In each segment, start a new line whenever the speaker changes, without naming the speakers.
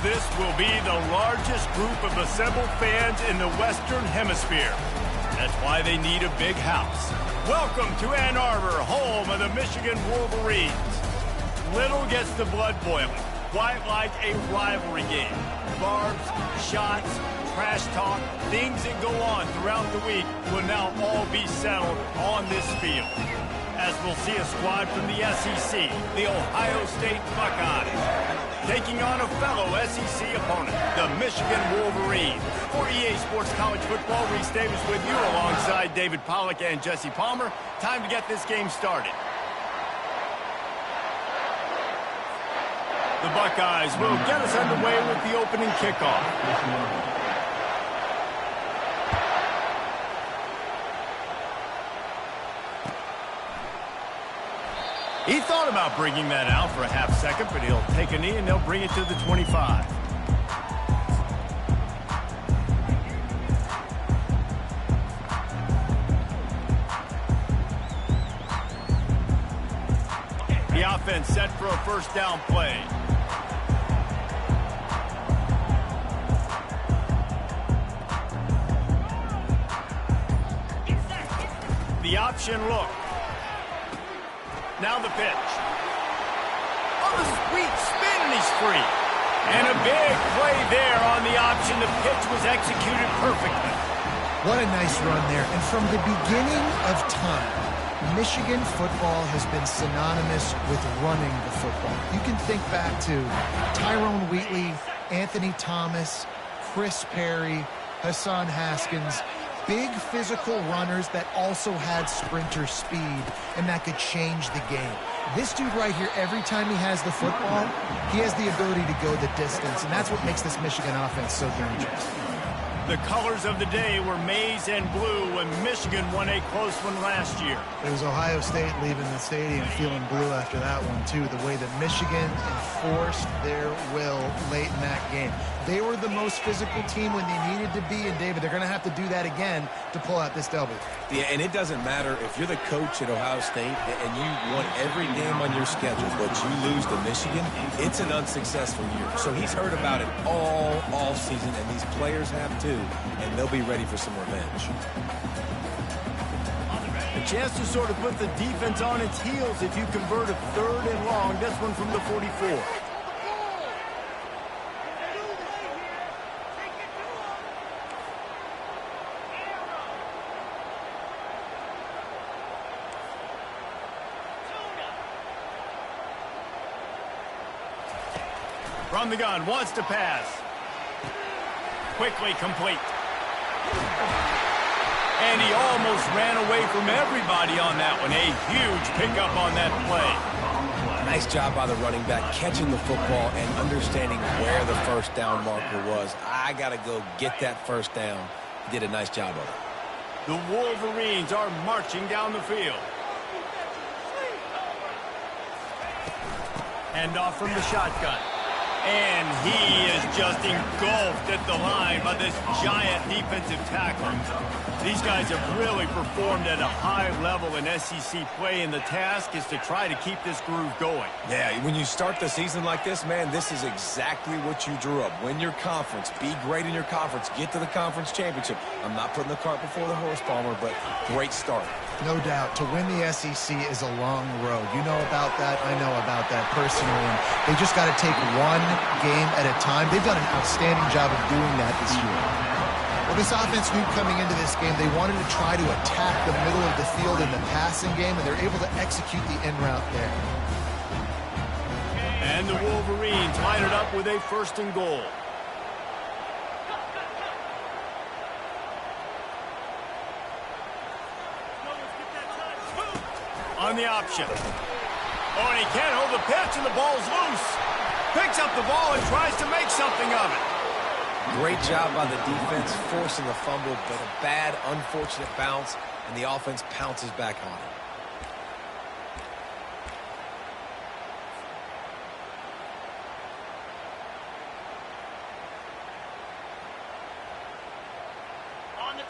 This will be the largest group of assembled fans in the Western Hemisphere. That's why they need a big house. Welcome to Ann Arbor, home of the Michigan Wolverines. Little gets the blood boiling, quite like a rivalry game. Barbs, shots, trash talk, things that go on throughout the week will now all be settled on this field. As we'll see a squad from the SEC, the Ohio State Buckeyes, taking on a fellow SEC opponent, the Michigan Wolverines. For EA Sports College Football, Reese Davis with you alongside David Pollack and Jesse Palmer. Time to get this game started. The Buckeyes will get us underway with the opening kickoff. He thought about bringing that out for a half second, but he'll take a knee and they'll bring it to the 25. The offense set for a first down play. The option look. Now the pitch. Oh, the sweet spin, and he's free. And a big play there on the option. The pitch was executed perfectly.
What a nice run there. And from the beginning of time, Michigan football has been synonymous with running the football. You can think back to Tyrone Wheatley, Anthony Thomas, Chris Perry, Hassan Haskins. Big physical runners that also had sprinter speed and that could change the game. This dude right here, every time he has the football, he has the ability to go the distance, and that's what makes this Michigan offense so dangerous.
The colors of the day were maize and blue when Michigan won a close one last year.
It was Ohio State leaving the stadium feeling blue after that one, too. The way that Michigan enforced their will late in that game. They were the most physical team when they needed to be, and David, they're going to have to do that again to pull out this W.
Yeah, and it doesn't matter if you're the coach at Ohio State and you won every game on your schedule, but you lose to Michigan, it's an unsuccessful year. So he's heard about it all season, and these players have too, and they'll be ready for some revenge.
A chance to sort of put the defense on its heels if you convert a third and long. This one from the 44. From the gun, wants to pass. Quickly complete. And he almost ran away from everybody on that one. A huge pickup on that play.
Nice job by the running back, catching the football and understanding where the first down marker was. I got to go get that first down. He did a nice job of it.
The Wolverines are marching down the field. Hand off from the shotgun. And he is just engulfed at the line by this giant defensive tackle. These guys have really performed at a high level in SEC play, and the task is to try to keep this groove going.
Yeah, when you start the season like this, man, this is exactly what you drew up. Win your conference. Be great in your conference. Get to the conference championship. I'm not putting the cart before the horse, Palmer, but great start.
No doubt. To win the SEC is a long road. You know about that. I know about that personally. And they just got to take one game at a time. They've done an outstanding job of doing that this year. Well, this offense knew coming into this game they wanted to try to attack the middle of the field in the passing game, and they're able to execute the in route there.
And the Wolverines line it up with a first and goal. On the option. Oh, and he can't hold the pitch, and the ball's loose. Picks up the ball and tries to make something of it.
Great job by the defense forcing a fumble, but a bad, unfortunate bounce, and the offense pounces back on it.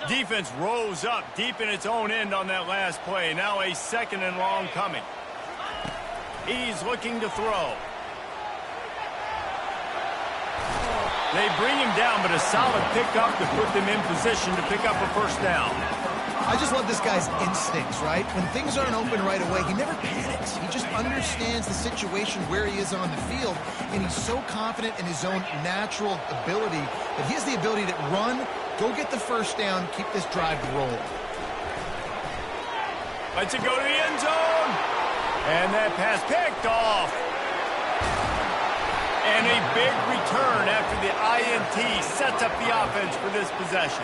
Defense rose up deep in its own end on that last play. Now a second and long coming. He's looking to throw. They bring him down, but a solid pickup to put them in position to pick up a first down.
I just love this guy's instincts, right? When things aren't open right away, he never panics. He just understands the situation where he is on the field, and he's so confident in his own natural ability that he has the ability to run, go get the first down, keep this drive rolling.
Lets it go to the end zone. And that pass picked off. And a big return after the INT sets up the offense for this possession.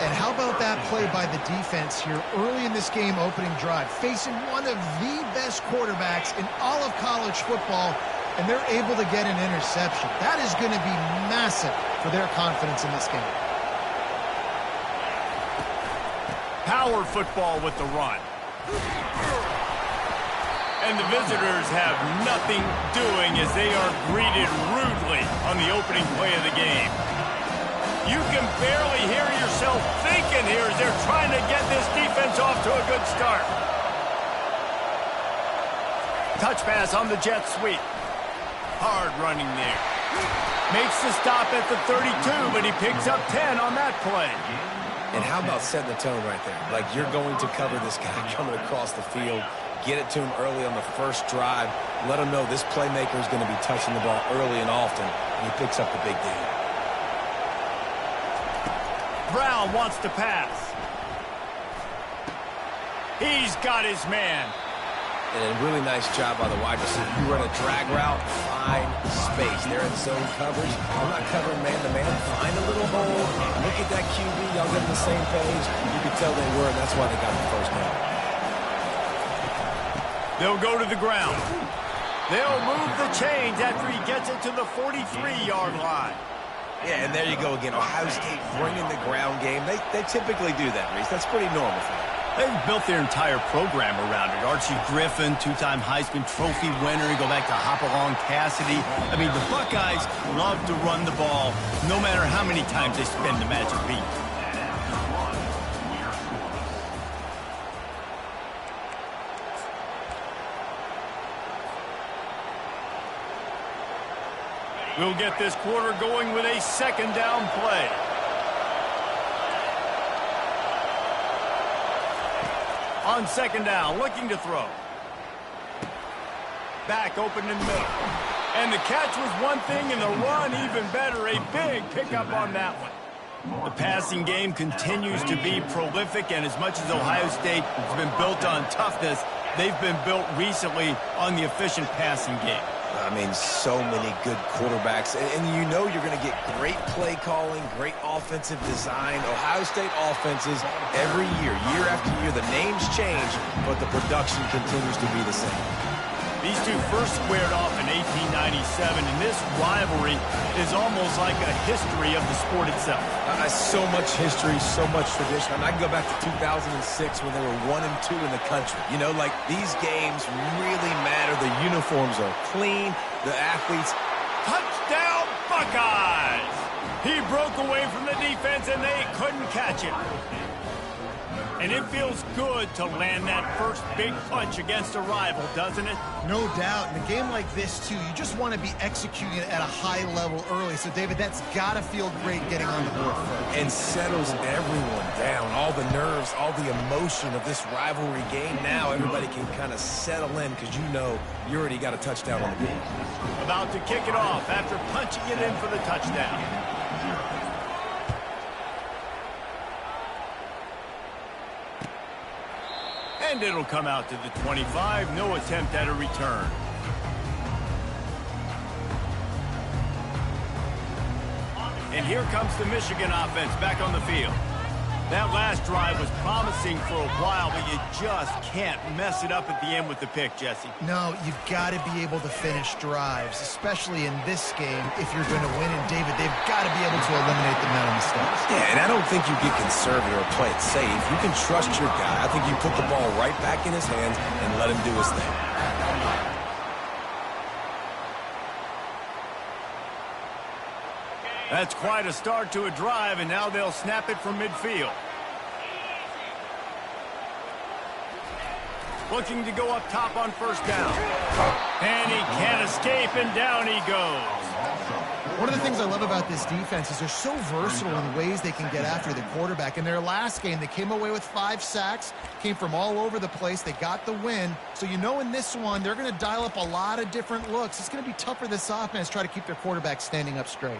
And how about that play by the defense here early in this game opening drive, facing one of the best quarterbacks in all of college football, and they're able to get an interception. That is going to be massive for their confidence in this game.
Power football with the run. And the visitors have nothing doing as they are greeted rudely on the opening play of the game. You can barely hear yourself thinking here as they're trying to get this defense off to a good start. Touch pass on the jet sweep. Hard running there. Makes the stop at the 32, but he picks up 10 on that play.
And how about setting the tone right there? Like, you're going to cover this guy coming across the field. Get it to him early on the first drive. Let him know this playmaker is going to be touching the ball early and often, and he picks up the big game.
Brown wants to pass. He's got his man.
And a really nice job by the wide receiver. You run a drag route, find space. They're in zone coverage. I'm not covering man-to-man. Find a little hole. Look at that QB. Y'all get on the same page. You can tell they were, and that's why they got the first down.
They'll go to the ground. They'll move the chains after he gets it to the 43-yard line.
Yeah, and there you go again. Ohio State bringing the ground game. They typically do that, Reese. That's pretty normal for them.
They've built their entire program around it. Archie Griffin, two-time Heisman Trophy winner. You go back to Hopalong Cassidy. I mean, the Buckeyes love to run the ball no matter how many times they spend the magic beat. We'll get this quarter going with a second down play. On second down, looking to throw. Back open in the middle. And the catch was one thing, and the run even better. A big pickup on that one. The passing game continues to be prolific, and as much as Ohio State has been built on toughness, they've been built recently on the efficient passing game.
I mean, so many good quarterbacks. And you know you're going to get great play calling, great offensive design. Ohio State offenses every year after year, the names change, but the production continues to be the same.
These two first squared off in 1897, and this rivalry is almost like a history of the sport itself.
So much history, so much tradition. I mean, I can go back to 2006 when they were 1 and 2 in the country. You know, like, these games really matter. The uniforms are clean. The athletes.
Touchdown, Buckeyes! He broke away from the defense, and they couldn't catch him. And it feels good to land that first big punch against a rival, doesn't it?
No doubt. In a game like this, too, you just want to be executing it at a high level early. So, David, that's got to feel great getting on the board first.
And settles everyone down. All the nerves, all the emotion of this rivalry game. Now everybody can kind of settle in because you know you already got a touchdown on the board.
About to kick it off after punching it in for the touchdown. And it'll come out to the 25. No attempt at a return. And here comes the Michigan offense back on the field. That last drive was promising for a while, but you just can't mess it up at the end with the pick, Jesse.
No, you've got to be able to finish drives, especially in this game if you're going to win. And, David, they've got to be able to eliminate the mental mistakes.
Yeah, and I don't think you get conservative or play it safe. You can trust your guy. I think you put the ball right back in his hands and let him do his thing.
That's quite a start to a drive, and now they'll snap it from midfield. Looking to go up top on first down. And he can't escape, and down he goes.
One of the things I love about this defense is they're so versatile in the ways they can get after the quarterback. In their last game, they came away with 5 sacks, came from all over the place. They got the win. So you know in this one, they're going to dial up a lot of different looks. It's going to be tough for this offense to try to keep their quarterback standing up straight.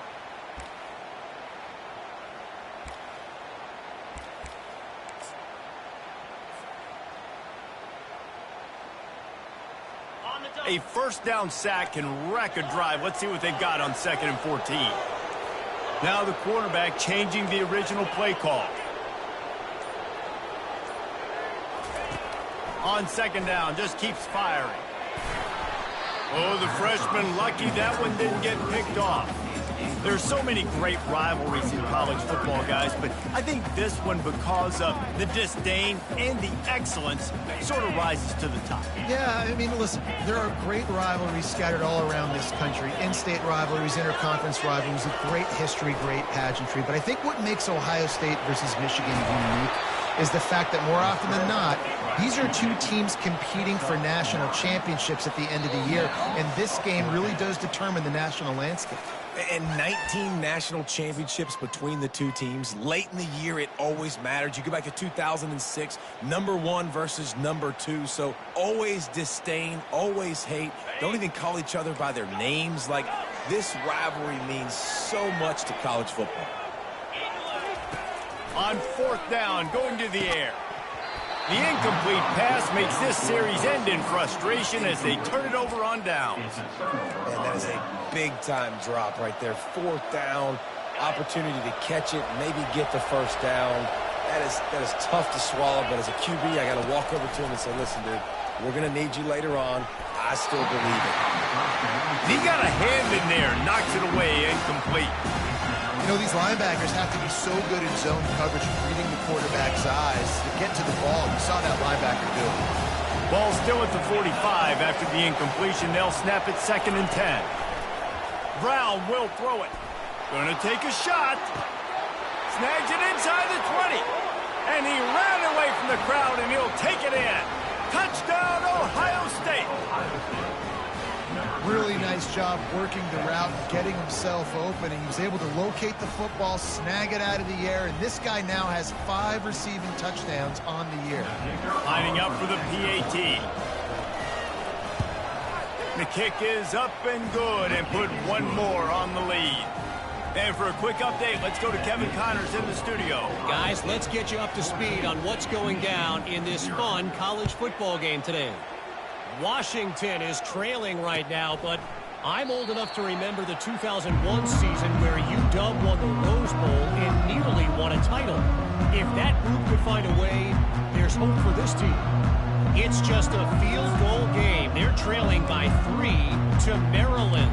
A first down sack can wreck a drive. Let's see what they've got on 2nd and 14. Now the quarterback changing the original play call. On 2nd down, just keeps firing. Oh, the freshman lucky that one didn't get picked off. There's so many great rivalries in college football, guys, but I think this one, because of the disdain and the excellence, sort of rises to the top.
Yeah, I mean, listen, there are great rivalries scattered all around this country. In-state rivalries, interconference rivalries, with great history, great pageantry. But I think what makes Ohio State versus Michigan unique is the fact that more often than not, these are two teams competing for national championships at the end of the year, and this game really does determine the national landscape.
And 19 national championships between the two teams. Late in the year, it always mattered. You go back to 2006, #1 versus #2. So always disdain, always hate. Don't even call each other by their names. Like, this rivalry means so much to college football.
On 4th down, going to the air. The incomplete pass makes this series end in frustration as they turn it over on downs.
And that is a big-time drop right there. 4th down, opportunity to catch it, maybe get the first down. That is tough to swallow, but as a QB, I got to walk over to him and say, listen, dude, we're going to need you later on. I still believe it.
He got a hand in there, knocks it away, incomplete.
You know, these linebackers have to be so good in zone coverage, reading the quarterback's eyes to get to the ball. You saw that linebacker do it.
Ball still at the 45 after the incompletion. They'll snap it 2nd and 10. Brown will throw it. Going to take a shot. Snags it inside the 20. And he ran away from the crowd, and he'll take it in. Touchdown, Ohio State.
Really nice job working the route, getting himself open, and he was able to locate the football, snag it out of the air, and this guy now has 5 receiving touchdowns on the year.
Lining up for the PAT. The kick is up and good, and put one more on the lead. And for a quick update, let's go to Kevin Connors in the studio.
Guys, let's get you up to speed on what's going down in this fun college football game today. Washington is trailing right now, but I'm old enough to remember the 2001 season where UW won the Rose Bowl and nearly won a title. If that group could find a way, there's hope for this team. It's just a field goal game. They're trailing by 3 to Maryland.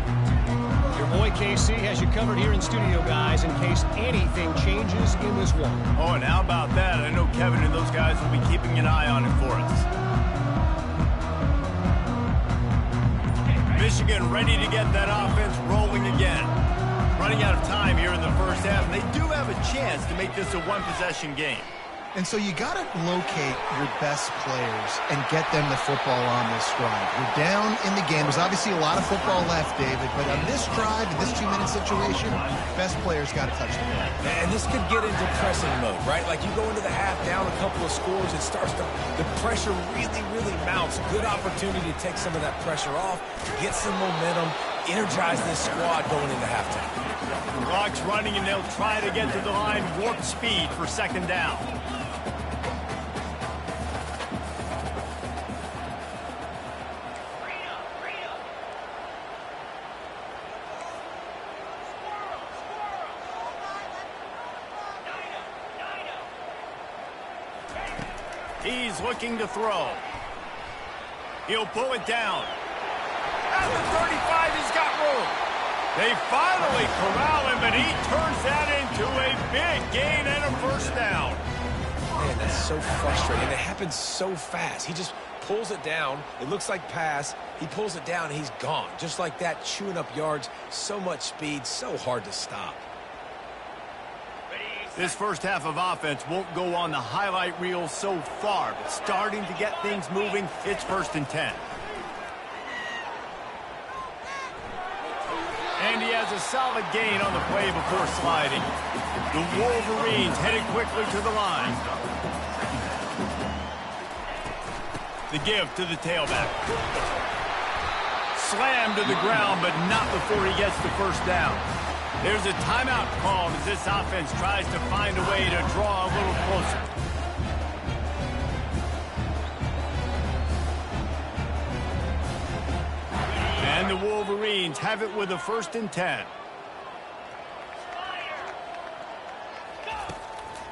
Your boy KC has you covered here in studio, guys, in case anything changes in this one.
Oh, and how about that? I know Kevin and those guys will be keeping an eye on it for us. Michigan ready to get that offense rolling again. Running out of time here in the first half, and they do have a chance to make this a one-possession game.
And so you got to locate your best players and get them the football on this drive. You're down in the game. There's obviously a lot of football left, David, but on this drive, in this 2-minute situation, best players got to touch the ball.
And this could get into pressing mode, right? Like you go into the half down a couple of scores, it starts to, the pressure really mounts. Good opportunity to take some of that pressure off, get some momentum, energize this squad going into halftime.
Clock's running, and they'll try to get to the line warp speed for 2nd down. He's looking to throw. He'll pull it down. At the 35, he's got room. They finally corral him, and he turns that into a big gain and a first down.
Man, that's so frustrating. It happens so fast. He just pulls it down. It looks like pass. He pulls it down, and he's gone. Just like that, chewing up yards. So much speed, so hard to stop.
This first half of offense won't go on the highlight reel so far, but starting to get things moving, it's 1st and 10. And he has a solid gain on the play before sliding. The Wolverines headed quickly to the line. The give to the tailback. Slammed to the ground, but not before he gets the first down. There's a timeout called as this offense tries to find a way to draw a little closer. And the Wolverines have it with a 1st and 10.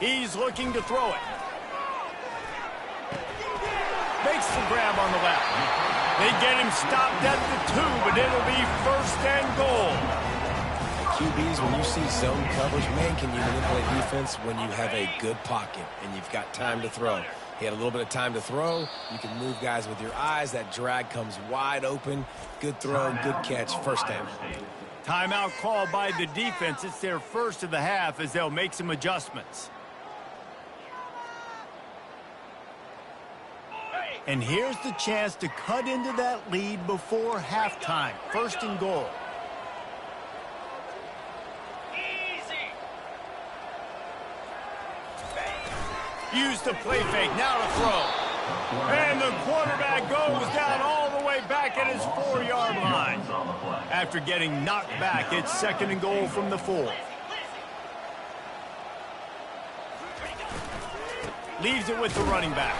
He's looking to throw it. Makes the grab on the left. They get him stopped at the 2, but it'll be 1st and goal.
QBs, when you see zone coverage, man, can you manipulate defense when you have a good pocket and you've got time to throw? He had a little bit of time to throw. You can move guys with your eyes. That drag comes wide open. Good throw, good catch, 1st down.
Timeout called by the defense. It's their first of the half as they'll make some adjustments. And here's the chance to cut into that lead before halftime. 1st and goal. Use the play fake, now to throw. And the quarterback goes down all the way back at his 4-yard line. After getting knocked back, it's 2nd and goal from the 4. Leaves it with the running back.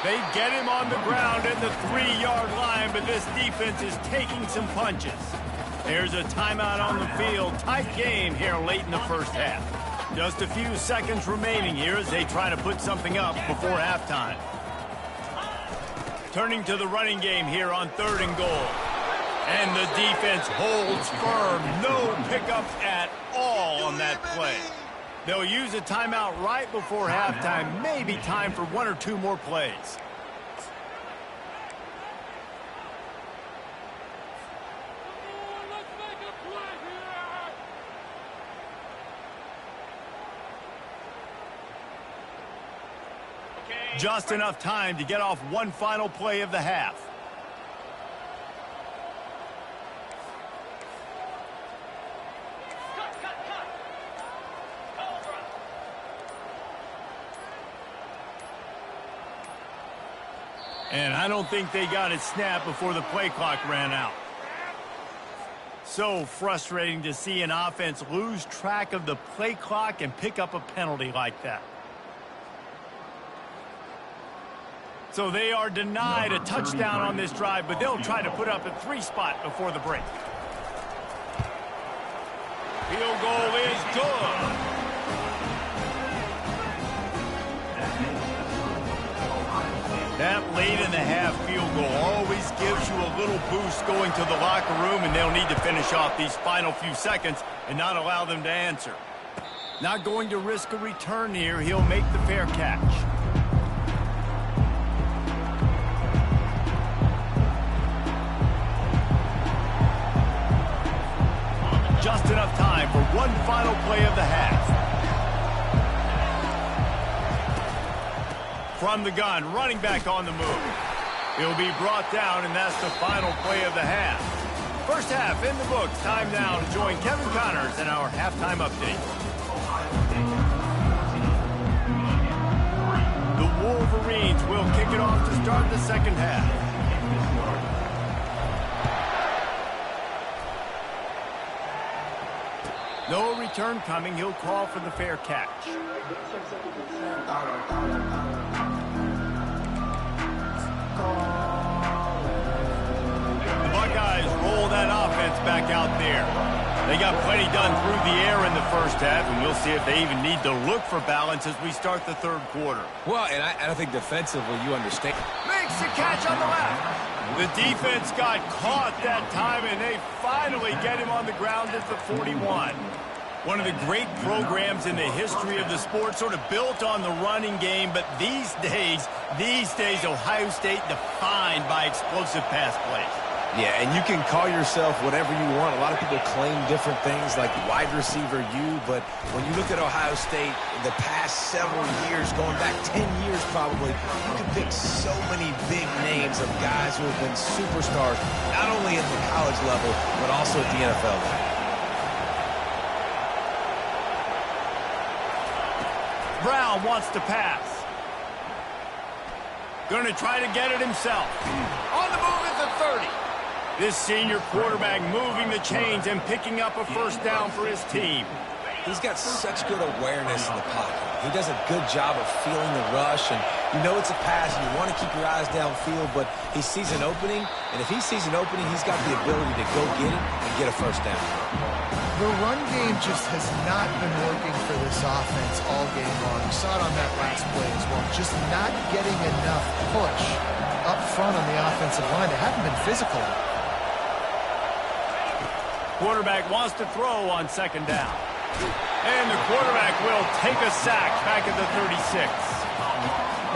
They get him on the ground at the 3-yard line, but this defense is taking some punches. There's a timeout on the field. Tight game here late in the first half. Just a few seconds remaining here as they try to put something up before halftime. Turning to the running game here on 3rd and goal. And the defense holds firm. No pickups at all on that play. They'll use a timeout right before halftime. Maybe time for 1 or 2 more plays. Just enough time to get off one final play of the half. And I don't think they got it snapped before the play clock ran out. So frustrating to see an offense lose track of the play clock and pick up a penalty like that. So they are denied a touchdown on this drive, but they'll try to put up a 3 spot before the break. Field goal is good. That late in the half field goal always gives you a little boost going to the locker room, and they'll need to finish off these final few seconds and not allow them to answer. Not going to risk a return here. He'll make the fair catch. Just enough time for one final play of the half. From the gun, running back on the move. He'll be brought down, and that's the final play of the half. First half in the books. Time now to join Kevin Connors in our halftime update. The Wolverines will kick it off to start the second half. No return coming. He'll call for the fair catch. The Buckeyes roll that offense back out there. They got plenty done through the air in the first half, and we'll see if they even need to look for balance as we start the third quarter.
Well, and I think defensively you understand.
Makes the catch on the left. The defense got caught that time, and they finally get him on the ground at the 41. One of the great programs in the history of the sport, sort of built on the running game, but these days, Ohio State defined by explosive pass plays.
Yeah, and you can call yourself whatever you want. A lot of people claim different things like wide receiver U, but when you look at Ohio State in the past several years, going back 10 years probably, you can pick so many big names of guys who have been superstars, not only at the college level, but also at the NFL level.
Brown wants to pass. Going to try to get it himself. On the move at the 30. This senior quarterback moving the chains and picking up a first down for his team.
He's got such good awareness in the pocket. He does a good job of feeling the rush, and you know it's a pass, and you want to keep your eyes downfield, but he sees an opening, and if he sees an opening, he's got the ability to go get it and get a first down.
The run game just has not been working for this offense all game long. You saw it on that last play as well. Just not getting enough push up front on the offensive line. They haven't been physical.
Quarterback wants to throw on second down. And the quarterback will take a sack back at the 36.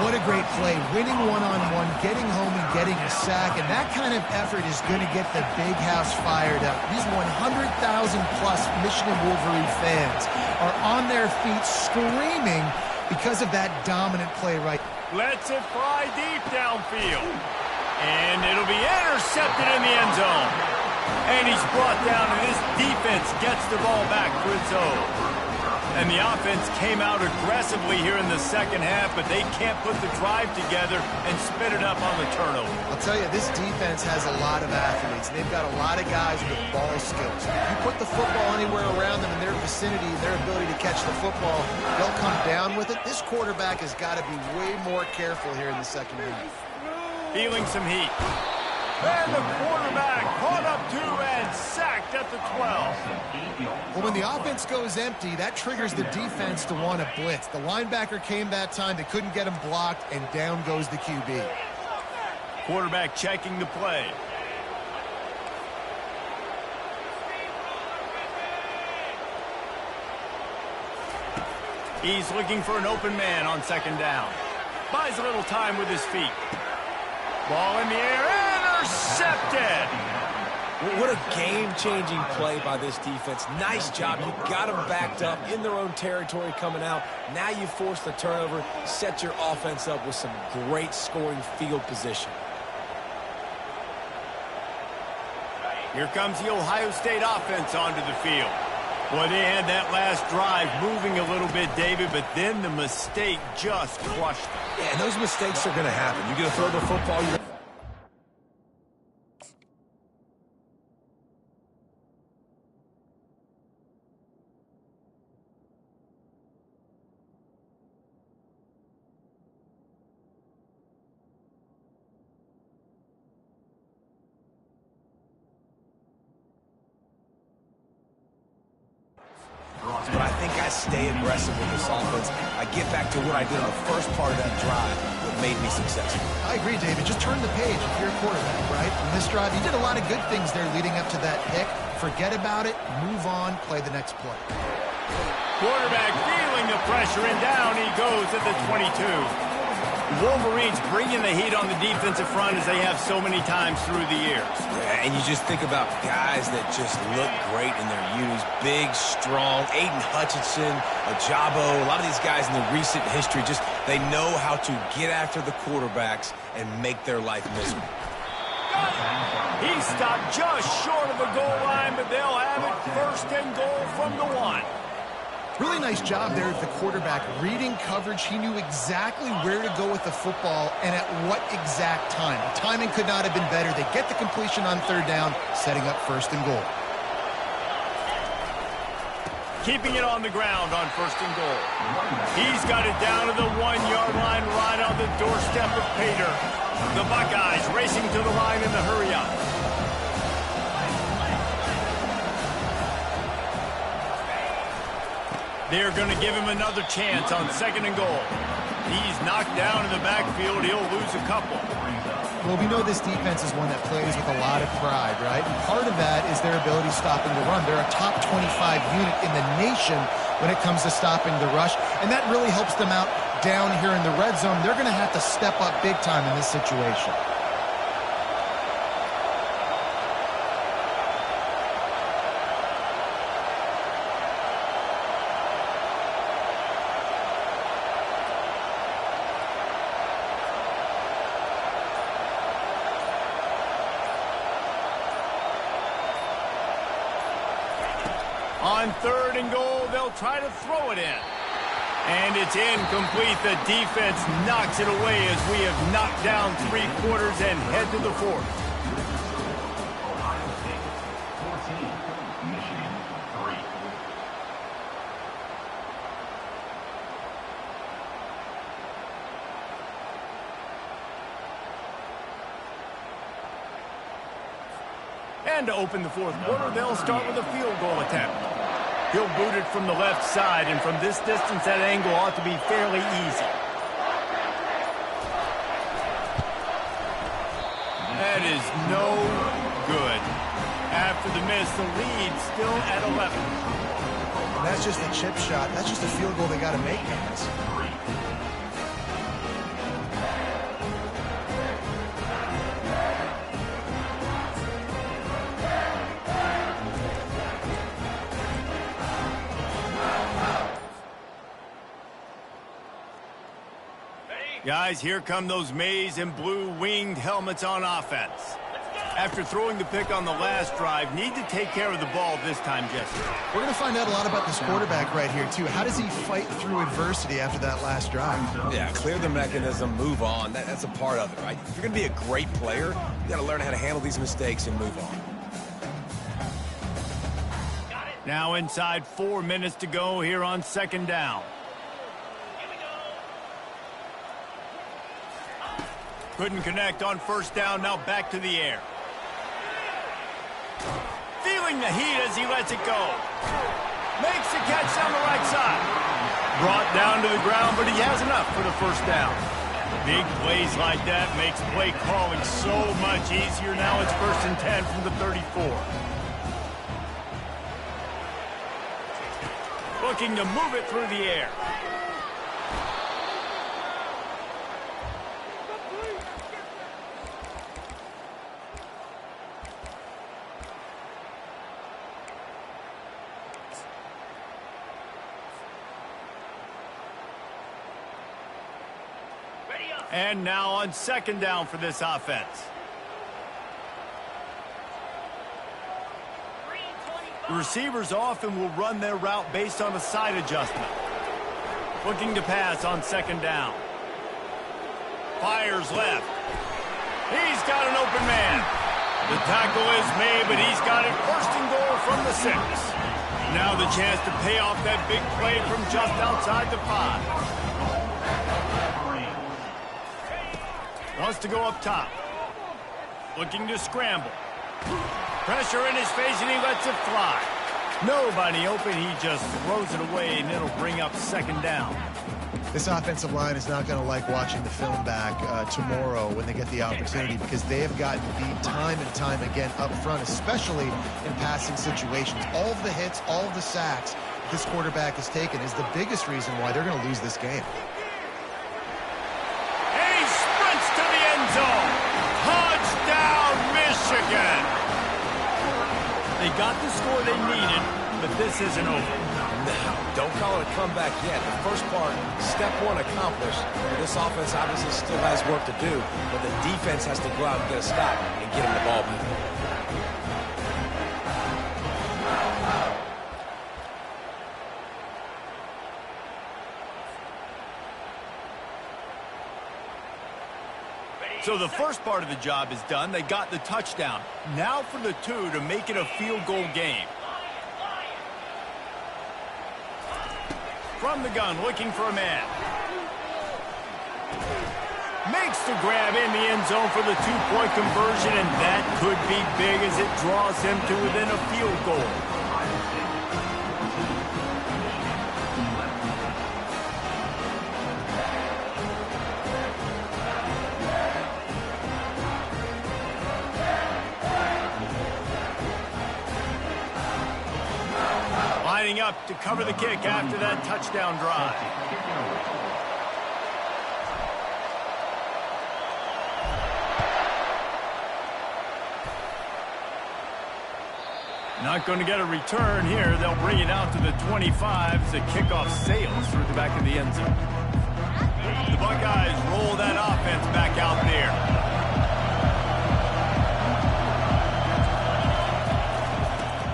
What a great play. Winning one-on-one, getting home and getting a sack, and that kind of effort is going to get the big house fired up. These 100,000-plus Michigan Wolverine fans are on their feet screaming because of that dominant play right.
Lets it fly deep downfield. And it'll be intercepted in the end zone. And he's brought down, and this defense gets the ball back for its own. And the offense came out aggressively here in the second half, but they can't put the drive together and spit it up on the turnover.
I'll tell you, this defense has a lot of athletes. They've got a lot of guys with ball skills. If you put the football anywhere around them in their vicinity, their ability to catch the football, they'll come down with it. This quarterback has got to be way more careful here in the second half.
Feeling some heat. And the quarterback caught up to and sacked at the 12.
Well, when the offense goes empty, that triggers the defense to want to blitz. The linebacker came that time. They couldn't get him blocked, and down goes the QB.
Quarterback checking the play. He's looking for an open man on second down. Buys a little time with his feet. Ball in the air. Intercepted.
What a game-changing play by this defense. Nice job. You got them backed up in their own territory coming out. Now you force the turnover, set your offense up with some great scoring field position.
Here comes the Ohio State offense onto the field. Boy, they had that last drive moving a little bit, David, but then the mistake just crushed them.
Yeah, and those mistakes are going to happen. You're going to throw the football. But I think I stay aggressive with this offense. I get back to what I did on the first part of that drive that made me successful.
I agree, David. Just turn the page if you're a quarterback, right? On this drive, you did a lot of good things there leading up to that pick. Forget about it, move on, play the next play.
Quarterback feeling the pressure, and down he goes at the 22. Wolverines bringing the heat on the defensive front as they have so many times through the years.
Yeah, and you just think about guys that just look great in their unis. Big, strong, Aiden Hutchinson, Ajabo, a lot of these guys in the recent history, just they know how to get after the quarterbacks and make their life miserable.
He stopped just short of the goal line, but they'll have it first and goal from the 1.
Really nice job there of the quarterback reading coverage. He knew exactly where to go with the football and at what exact time. The timing could not have been better. They get the completion on third down, setting up first and goal.
Keeping it on the ground on first and goal. He's got it down to the 1-yard line right on the doorstep of Pater. The Buckeyes racing to the line in the hurry-up. They're going to give him another chance on second and goal. He's knocked down in the backfield. He'll lose a couple.
Well, we know this defense is one that plays with a lot of pride, right? And part of that is their ability stopping the run. They're a top 25 unit in the nation when it comes to stopping the rush, and that really helps them out down here in the red zone. They're going to have to step up big time in this situation.
On third and goal, they'll try to throw it in. And it's incomplete. The defense knocks it away as we have knocked down 3 quarters and head to the 4th.
Ohio State 14, Michigan 3.
And to open the 4th quarter, they'll start with a field goal attempt. He'll boot it from the left side, and from this distance, that angle ought to be fairly easy. That is no good. After the miss, the lead still at 11.
And that's just a chip shot. That's just a field goal they got to make, guys.
Guys, here come those maize and blue winged helmets on offense. After throwing the pick on the last drive, need to take care of the ball this time, Jesse.
We're going to find out a lot about this quarterback right here, too. How does he fight through adversity after that last drive?
Yeah, clear the mechanism, move on. That's a part of it, right? If you're going to be a great player, you got to learn how to handle these mistakes and move on.
Now inside 4 minutes to go here on 2nd down. Couldn't connect on 1st down, now back to the air. Feeling the heat as he lets it go. Makes the catch down the right side. Brought down to the ground, but he has enough for the 1st down. Big plays like that makes play calling so much easier. Now it's 1st and 10 from the 34. Looking to move it through the air. And now on 2nd down for this offense. The receivers often will run their route based on a side adjustment. Looking to pass on 2nd down. Fires left. He's got an open man. The tackle is made, but he's got it 1st and goal from the 6. Now the chance to pay off that big play from just outside the 5. Wants to go up top. Looking to scramble. Pressure in his face, and he lets it fly. Nobody open. He just throws it away, and it'll bring up 2nd down.
This offensive line is not going to like watching the film back tomorrow when they get the opportunity, because they have gotten beat time and time again up front, especially in passing situations. All of the hits, all of the sacks this quarterback has taken is the biggest reason why they're going to lose this game.
Touchdown, Michigan! They got the score they needed, but this isn't over.
Now, don't call it a comeback yet. The first part, step 1 accomplished. This offense obviously still has work to do, but the defense has to go out and get a stop and get him the ball back.
So the first part of the job is done. They got the touchdown. Now for the 2 to make it a field goal game. From the gun, looking for a man. Makes the grab in the end zone for the 2-point conversion, and that could be big as it draws him to within a field goal. Lining up to cover the kick after that touchdown drive. Not going to get a return here. They'll bring it out to the 25 as the kickoff sails through the back of the end zone. The Buckeyes roll that offense back out there.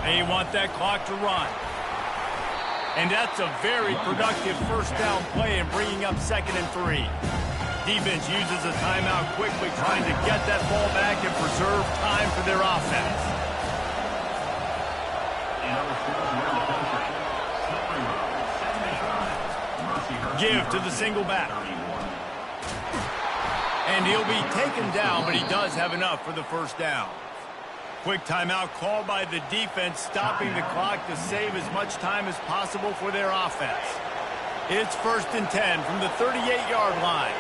They want that clock to run. And that's a very productive first down play in bringing up 2nd and 3. Defense uses a timeout quickly, trying to get that ball back and preserve time for their offense. Give to the single back. And he'll be taken down, but he does have enough for the first down. Quick timeout called by the defense, stopping the clock to save as much time as possible for their offense. It's 1st and 10 from the 38-yard line.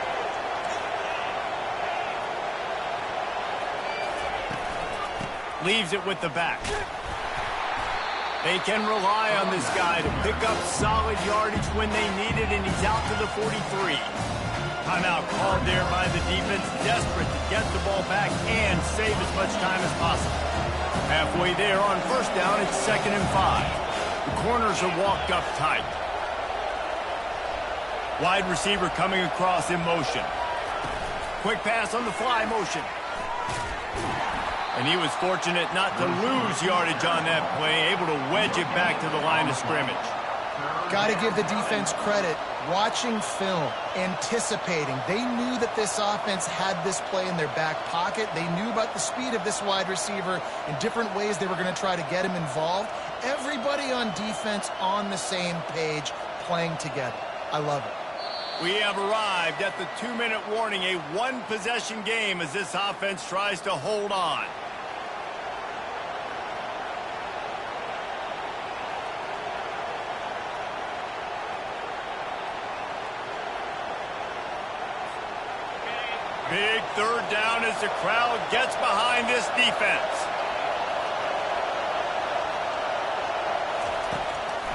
Leaves it with the back. They can rely on this guy to pick up solid yardage when they need it, and he's out to the 43. Timeout called there by the defense, desperate to get the ball back and save as much time as possible. Halfway there on first down, it's 2nd and 5. The corners are walked up tight. Wide receiver coming across in motion. Quick pass on the fly motion. And he was fortunate not to lose yardage on that play, able to wedge it back to the line of scrimmage.
Got to give the defense credit. Watching film, anticipating. They knew that this offense had this play in their back pocket. They knew about the speed of this wide receiver and different ways they were going to try to get him involved. Everybody on defense on the same page, playing together. I love it.
We have arrived at the 2-minute warning, a one-possession game as this offense tries to hold on. Big 3rd down as the crowd gets behind this defense.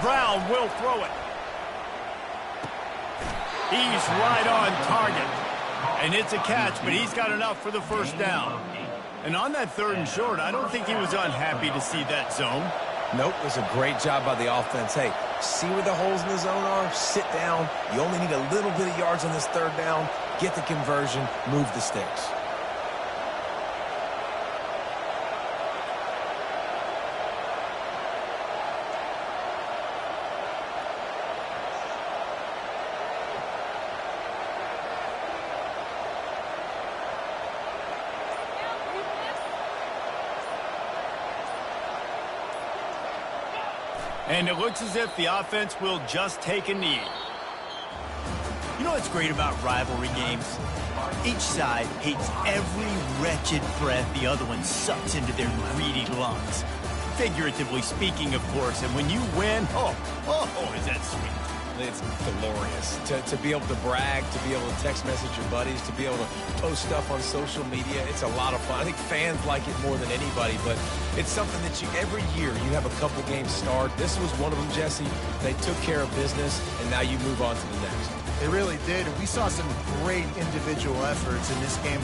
Brown will throw it. He's right on target. And it's a catch, but he's got enough for the first down. And on that 3rd and short, I don't think he was unhappy to see that zone.
Nope, it was a great job by the offense. Hey, see where the holes in the zone are? Sit down. You only need a little bit of yards on this 3rd down. Get the conversion, move the sticks.
And it looks as if the offense will just take a knee.
You know what's great about rivalry games? Each side hates every wretched breath the other one sucks into their greedy lungs. Figuratively speaking, of course, and when you win, oh, is that sweet.
It's glorious. To be able to brag, to be able to text message your buddies, to be able to post stuff on social media, it's a lot of fun. I think fans like it more than anybody, but it's something that every year you have a couple games start. This was one of them, Jesse. They took care of business, and now you move on to the next.
They really did. We saw some great individual efforts in this game.